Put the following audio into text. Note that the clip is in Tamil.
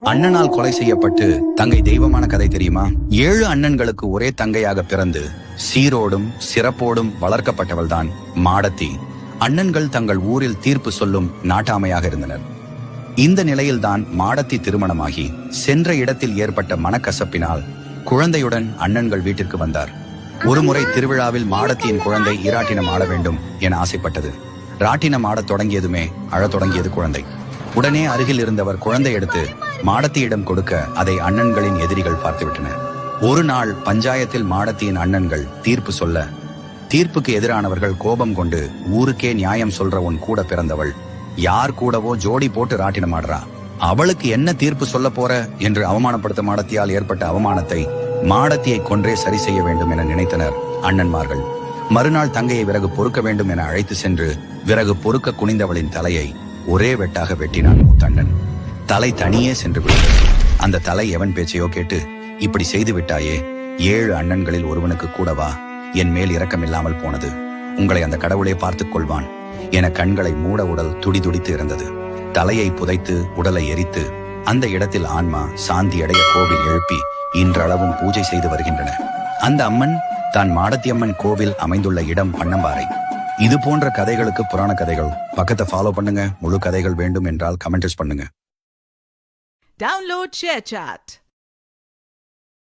அண்ணனால் கொலை செய்யப்பட்டு தங்கை தெய்வமான கதை தெரியுமா? 7 அண்ணன்களுக்கு ஒரே தங்கையாக பிறந்து சீரோடும் சிறப்போடும் வளர்க்கப்பட்டவள்தான் மாடத்தி. அண்ணன்கள் தங்கள் ஊரில் தீர்ப்பு சொல்லும் நாட்டாமையாக இருந்தனர். இந்த நிலையில்தான் மாடத்தி திருமணமாகி சென்ற இடத்தில் ஏற்பட்ட மனக்கசப்பினால் குழந்தையுடன் அண்ணன்கள் வீட்டிற்கு வந்தார். ஒருமுறை திருவிழாவில் மாடத்தியின் குழந்தை ஈராட்டினம் ஆட வேண்டும் என ஆசைப்பட்டது. ராட்டினம் ஆடத் தொடங்கியதுமே அழத் தொடங்கியது குழந்தை. உடனே அருகில் இருந்தவர் குழந்தை எடுத்து மாடத்தியிடம் கொடுக்க அதை அண்ணன்களின் எதிரிகள் பார்த்துவிட்டனர். ஒரு நாள் பஞ்சாயத்தில் மாடத்தியின் அண்ணன்கள் தீர்ப்பு சொல்ல, தீர்ப்புக்கு எதிரானவர்கள் கோபம் கொண்டு, ஊருக்கே நியாயம் சொல்ற உன் கூட பிறந்தவள் யார் கூடவோ ஜோடி போட்டு ராட்டினம் ஆடுறா, அவளுக்கு என்ன தீர்ப்பு சொல்ல போற என்று அவமானப்படுத்த மாடத்தியால் ஏற்பட்ட அவமானத்தை மாடத்தியை கொன்றே சரி செய்ய வேண்டும் என நினைத்தனர் அண்ணன்மார்கள். மறுநாள் தங்கையை விறகு பொறுக்க வேண்டும் என அழைத்து சென்று விறகு பொறுக்க குனிந்தவளின் தலையை ஒரே வெட்டாக வெட்டினான் மூத்தண்ணன். தலை தனியே சென்று விட்டது. அந்த தலை எவன் பேச்சையோ கேட்டு, இப்படி செய்து விட்டாயே, 7 அண்ணன்களில் ஒருவனுக்கு கூடவா என் மேல் இரக்கமில்லாமல் போனது, உங்களை அந்த கடவுளே பார்த்துக் கொள்வான் என கண்களை மூட உடல் துடிதுடித்து இருந்தது. தலையை புதைத்து உடலை எரித்து அந்த இடத்தில் ஆன்மா சாந்தி அடைய கோவில் எழுப்பி இன்றளவும் பூஜை செய்து வருகின்றன. அந்த அம்மன் தான் மாடத்தியம்மன் கோவில் அமைந்துள்ள இடம் பன்னம்பாறை. இது போன்ற கதைகளுக்கு புராண கதைகள் பக்கத்தை ஃபாலோ பண்ணுங்க. முழு கதைகள் வேண்டும் என்றால் கமெண்ட்ஸ் பண்ணுங்க. Download ShareChat.